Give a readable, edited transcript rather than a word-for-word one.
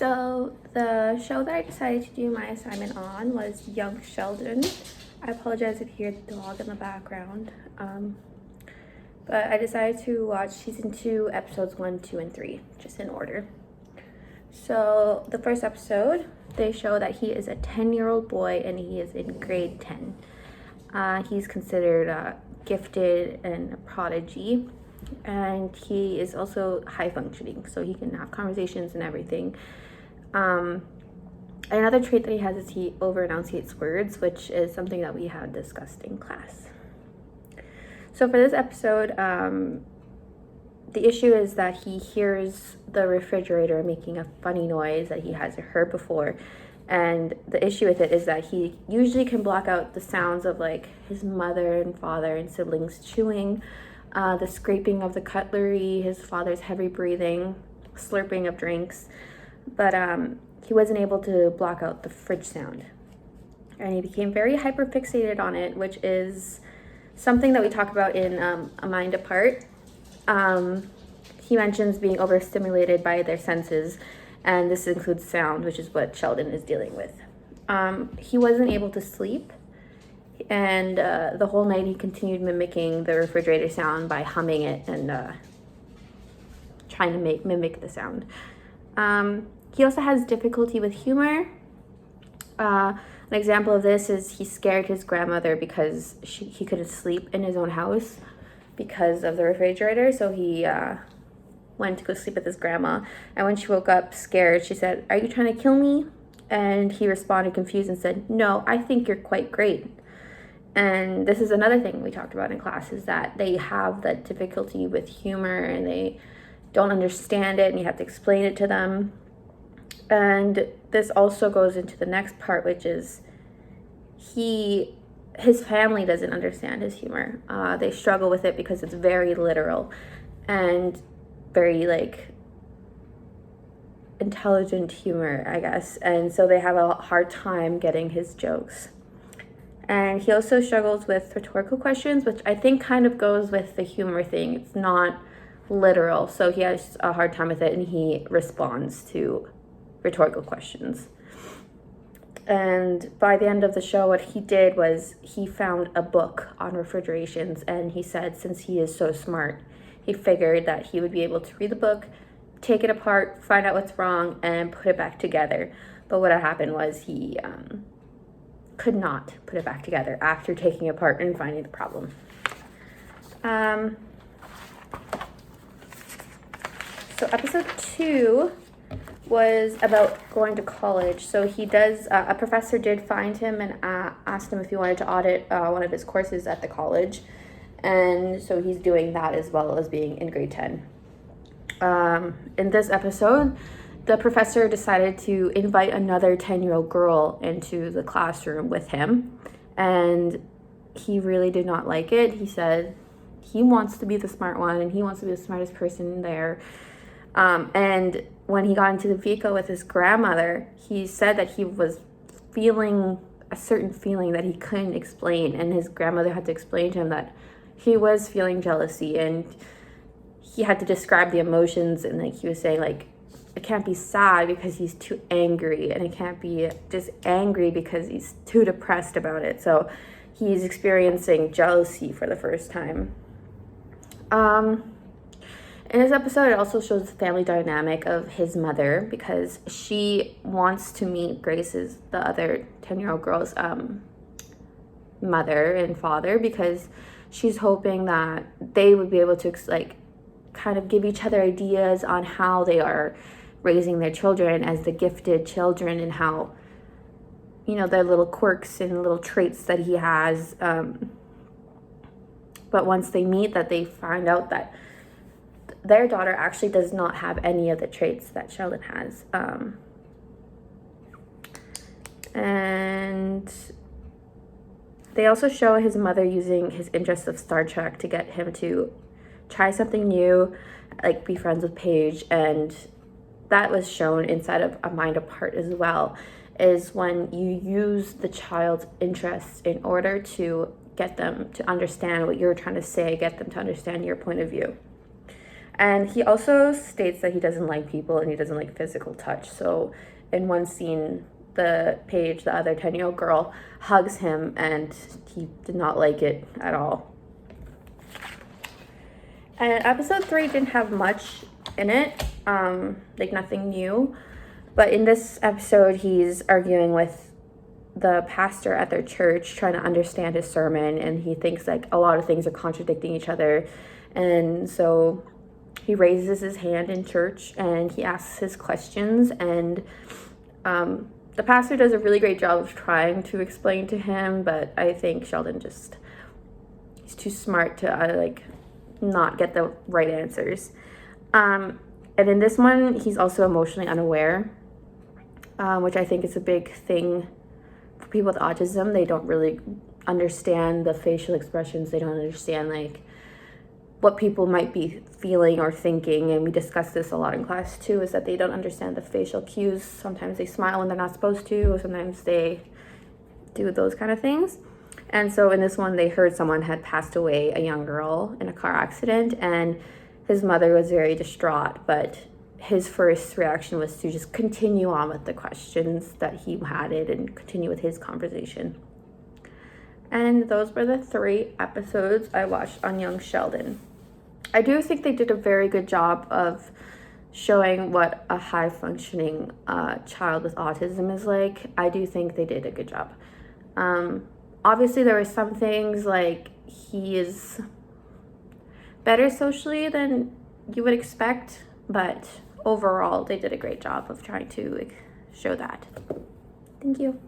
So the show that I decided to do my assignment on was Young Sheldon. I apologize if you hear the dog in the background. But I decided to watch season 2, episodes 1, 2, and 3, just in order. So the first episode, they show that he is a 10-year-old boy and he is in grade 10. He's considered gifted and a prodigy, and he is also high functioning, so he can have conversations and everything. Another trait that he has is he over enunciates words, which is something that we had discussed in class. So for this episode, the issue is that he hears the refrigerator making a funny noise that he hasn't heard before. And the issue with it is that he usually can block out the sounds of like his mother and father and siblings chewing, the scraping of the cutlery, his father's heavy breathing, slurping of drinks. But he wasn't able to block out the fridge sound. And he became very hyperfixated on it, which is something that we talk about in A Mind Apart. He mentions being overstimulated by their senses, and this includes sound, which is what Sheldon is dealing with. He wasn't able to sleep, and the whole night he continued mimicking the refrigerator sound by humming it and trying to mimic the sound. He also has difficulty with humor. An example of this is he scared his grandmother because he couldn't sleep in his own house because of the refrigerator, so he went to go sleep with his grandma. And when she woke up scared, she said, "Are you trying to kill me?" And he responded confused and said, "No, I think you're quite great." And this is another thing we talked about in class, is that they have that difficulty with humor and they don't understand it and you have to explain it to them. And this also goes into the next part, which is his family doesn't understand his humor. They struggle with it because it's very literal and very intelligent humor, I guess. And so they have a hard time getting his jokes. And he also struggles with rhetorical questions, which I think kind of goes with the humor thing. It's not literal, so he has a hard time with it and he responds to rhetorical questions. And by the end of the show, what he did was he found a book on refrigerations, and he said since he is so smart, he figured that he would be able to read the book, take it apart, find out what's wrong, and put it back together. But what had happened was he could not put it back together after taking it apart and finding the problem. So episode 2 was about going to college. So he does, a professor did find him and asked him if he wanted to audit one of his courses at the college. And so he's doing that as well as being in grade 10. In this episode, the professor decided to invite another 10-year-old girl into the classroom with him. And he really did not like it. He said he wants to be the smart one and he wants to be the smartest person there. And when he got into the vehicle with his grandmother, he said that he was feeling a certain feeling that he couldn't explain, and his grandmother had to explain to him that he was feeling jealousy, and he had to describe the emotions, and he was saying it can't be sad because he's too angry, and it can't be just angry because he's too depressed about it. So he's experiencing jealousy for the first time. In this episode, it also shows the family dynamic of his mother, because she wants to meet Grace's, the other 10-year-old girl's mother and father, because she's hoping that they would be able to kind of give each other ideas on how they are raising their children as the gifted children, and how, their little quirks and little traits that he has. But once they meet, that they find out that their daughter actually does not have any of the traits that Sheldon has. And they also show his mother using his interest of Star Trek to get him to try something new, be friends with Paige. And that was shown inside of A Mind Apart as well, is when you use the child's interests in order to get them to understand what you're trying to say, get them to understand your point of view. And he also states that he doesn't like people and he doesn't like physical touch. So in one scene, the other 10-year-old girl, hugs him and he did not like it at all. And episode 3 didn't have much in it, like nothing new. But in this episode, he's arguing with the pastor at their church, trying to understand his sermon, and he thinks like a lot of things are contradicting each other. And so he raises his hand in church and he asks his questions, and the pastor does a really great job of trying to explain to him, but I think Sheldon he's too smart to not get the right answers. And in this one, he's also emotionally unaware, which I think is a big thing for people with autism. They don't really understand the facial expressions. They don't understand what people might be feeling or thinking. And we discussed this a lot in class too, is that they don't understand the facial cues. Sometimes they smile when they're not supposed to, or sometimes they do those kind of things. And so in this one, they heard someone had passed away, a young girl, in a car accident, and his mother was very distraught, but his first reaction was to just continue on with the questions that he had and continue with his conversation. And those were the 3 episodes I watched on Young Sheldon. I do think they did a very good job of showing what a high-functioning child with autism is like. I do think they did a good job. Obviously, there were some things like he is better socially than you would expect, but overall, they did a great job of trying to show that. Thank you.